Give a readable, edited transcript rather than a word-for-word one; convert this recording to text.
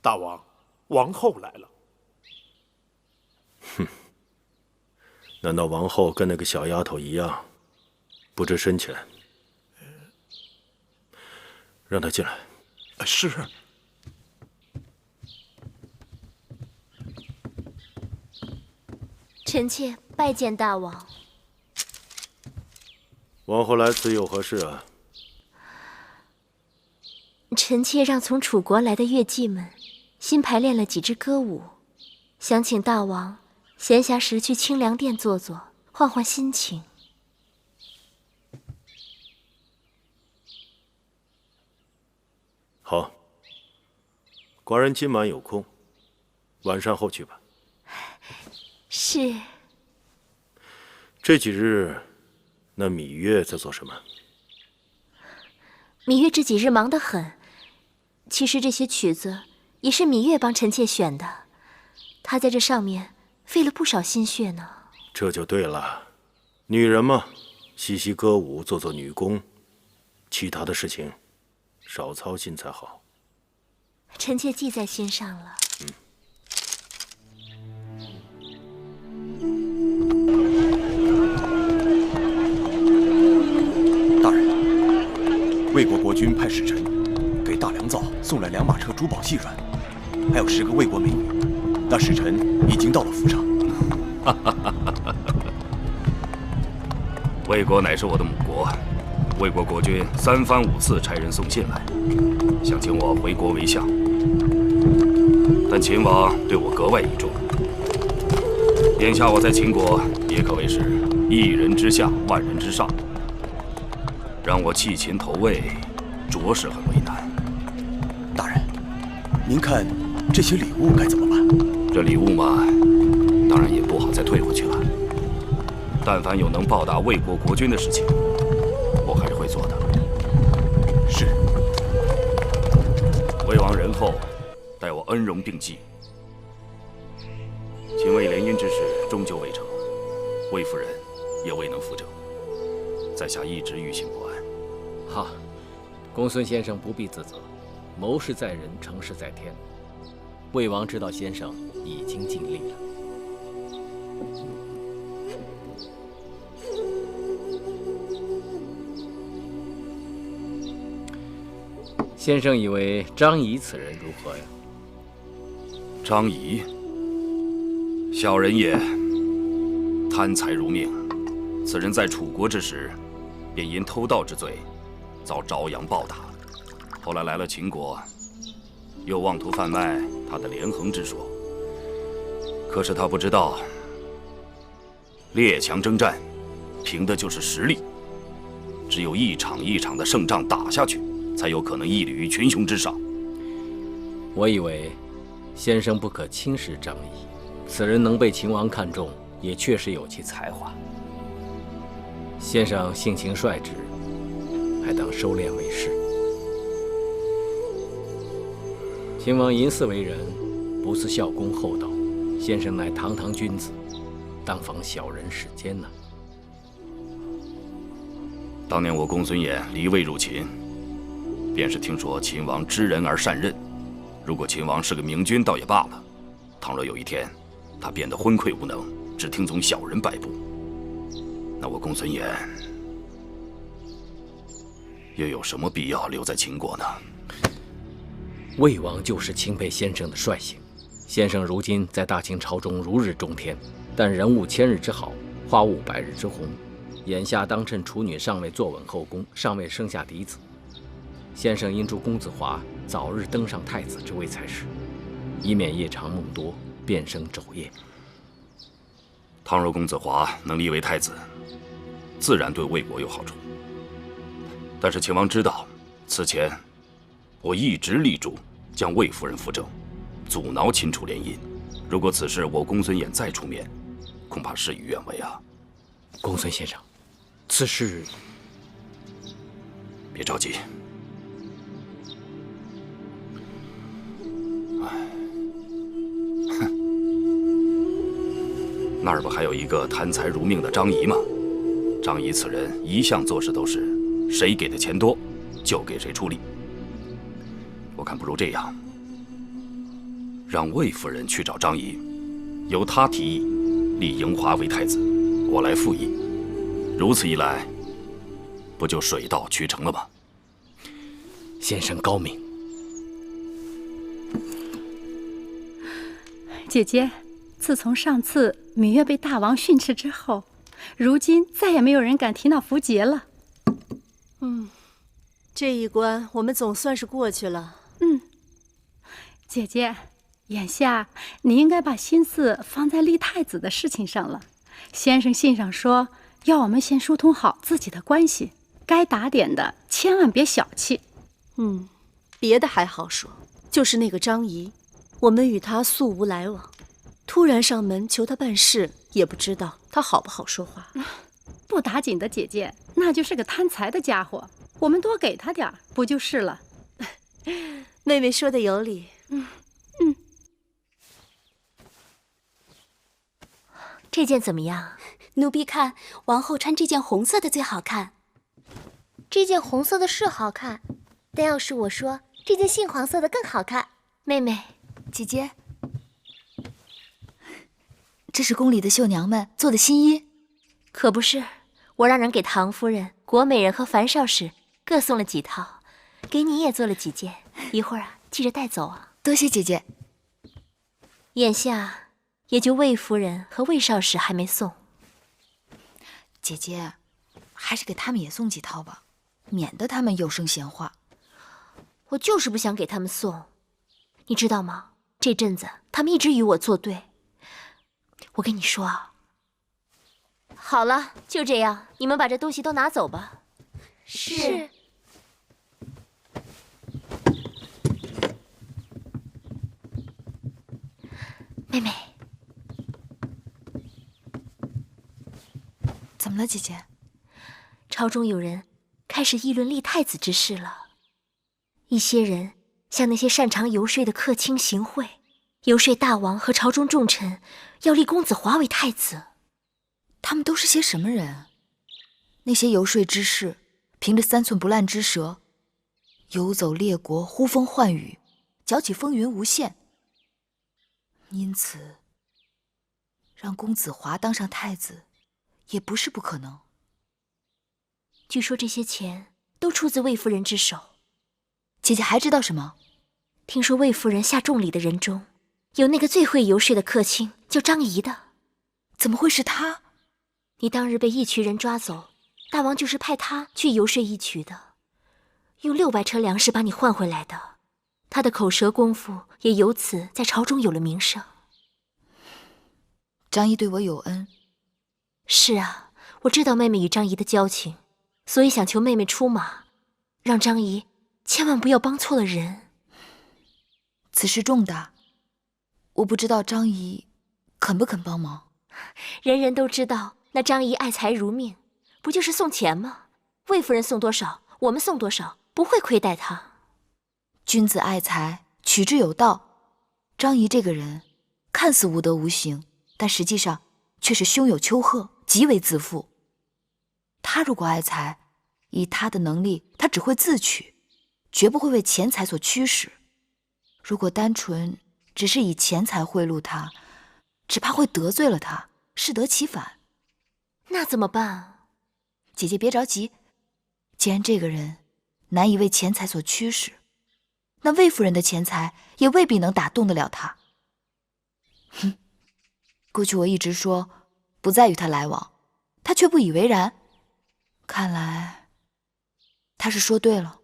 大王，王后来了。哼，难道王后跟那个小丫头一样，不知深浅？让她进来。是。臣妾拜见大王。王后来此有何事啊？臣妾让从楚国来的乐伎们新排练了几支歌舞，想请大王闲暇时去清凉殿坐坐，换换心情。好，寡人今晚有空，晚膳后去吧。是。这几日，那芈月在做什么？芈月这几日忙得很。其实这些曲子也是芈月帮臣妾选的，她在这上面费了不少心血呢。这就对了，女人嘛，习习歌舞，做做女工，其他的事情少操心才好。臣妾记在心上了。大人，魏国国君派使臣给大良造送来2马车珠宝细软，还有10个魏国美女。那使臣已经到了府上。魏国乃是我的母国，魏国国君3番5次差人送信来，想请我回国为相。但秦王对我格外倚重，眼下我在秦国也可谓是1人之下万人之上，让我弃秦投魏，着实很为难。大人，您看这些礼物该怎么办？这礼物嘛，当然也不好再退回去了。但凡有能报答魏国国君的事情，我还是会做的。是。魏王仁厚，待我恩荣并济。秦魏联姻之事终究未成，魏夫人也未能扶正，在下一直于心不安。哈，公孙先生不必自责，谋事在人，成事在天。魏王知道先生已经尽力了。先生以为张仪此人如何呀？张仪，小人也，贪财如命。此人在楚国之时，便因偷盗之罪，遭朝阳暴打。后来来了秦国，又妄图贩卖他的连横之说。可是他不知道，列强征战，凭的就是实力，只有一场一场的胜仗打下去，才有可能屹立于群雄之上。我以为先生不可轻视张仪，此人能被秦王看中，也确实有其才华。先生性情率直，还当收敛为是。秦王淫肆为人，不似孝恭厚道，先生乃堂堂君子，当防小人使奸呐。当年我公孙衍离魏入秦，便是听说秦王知人而善任。如果秦王是个明君，倒也罢了；倘若有一天他变得昏聩无能，只听从小人摆布，那我公孙衍又有什么必要留在秦国呢？魏王就是钦佩先生的率性。先生如今在大秦朝中如日中天，但人无千日之好，花无百日之红。眼下当趁处女尚未坐稳后宫，尚未生下嫡子，先生应祝公子华早日登上太子之位才是，以免夜长梦多，变生昼夜。倘若公子华能立为太子，自然对魏国有好处。但是秦王知道，此前我一直力主将魏夫人扶正，阻挠秦楚联姻。如果此事我公孙衍再出面，恐怕事与愿违啊。公孙先生，此事别着急。那儿不还有一个贪财如命的张仪吗？张仪此人一向做事都是谁给的钱多，就给谁出力。我看不如这样，让魏夫人去找张仪，由她提议立嬴华为太子，我来附议。如此一来，不就水到渠成了吗？先生高明。姐姐，自从上次芈月被大王训斥之后，如今再也没有人敢提那符节了。这一关我们总算是过去了。姐姐，眼下你应该把心思放在立太子的事情上了。先生信上说，要我们先疏通好自己的关系，该打点的千万别小气。别的还好说，就是那个张仪，我们与他素无来往，突然上门求他办事，也不知道他好不好说话。不打紧的姐姐，那就是个贪财的家伙，我们多给他点儿不就是了？妹妹说的有理。这件怎么样？奴婢看王后穿这件红色的最好看。这件红色的是好看，但要是我说，这件杏黄色的更好看。妹妹，姐姐，这是宫里的绣娘们做的新衣。可不是，我让人给唐夫人、国美人和樊少使各送了几套，给你也做了几件，一会儿记着带走啊。多谢姐姐。眼下也就魏夫人和魏少使还没送。姐姐，还是给他们也送几套吧，免得他们有声闲话。我就是不想给他们送，你知道吗？这阵子他们一直与我作对。我跟你说啊，好了，就这样，你们把这东西都拿走吧。是。妹妹，怎么了，姐姐？朝中有人开始议论立太子之事了。一些人向那些擅长游说的客卿行贿，游说大王和朝中重臣要立公子华为太子。他们都是些什么人？那些游说之士，凭着3寸不烂之舌，游走列国，呼风唤雨，搅起风云无限。因此，让公子华当上太子，也不是不可能。据说这些钱都出自魏夫人之手。姐姐还知道什么？听说魏夫人下重礼的人中，有那个最会游说的客卿，叫张仪的。怎么会是他？你当日被一渠人抓走，大王就是派他去游说一渠的，用600车粮食把你换回来的。他的口舌功夫也由此在朝中有了名声。张仪对我有恩。是啊，我知道妹妹与张仪的交情，所以想求妹妹出马，让张仪千万不要帮错了人。此事重大，我不知道张仪肯不肯帮忙。人人都知道那张仪爱财如命，不就是送钱吗？魏夫人送多少，我们送多少，不会亏待她。君子爱财，取之有道。张仪这个人看似无德无行，但实际上却是胸有丘壑，极为自负。他如果爱财，以他的能力，他只会自取，绝不会为钱财所驱使。如果单纯只是以钱财贿赂他，只怕会得罪了他，适得其反。那怎么办？姐姐别着急，既然这个人难以为钱财所驱使，那魏夫人的钱财也未必能打动得了他。过去我一直说不再与他来往，他却不以为然。看来他是说对了。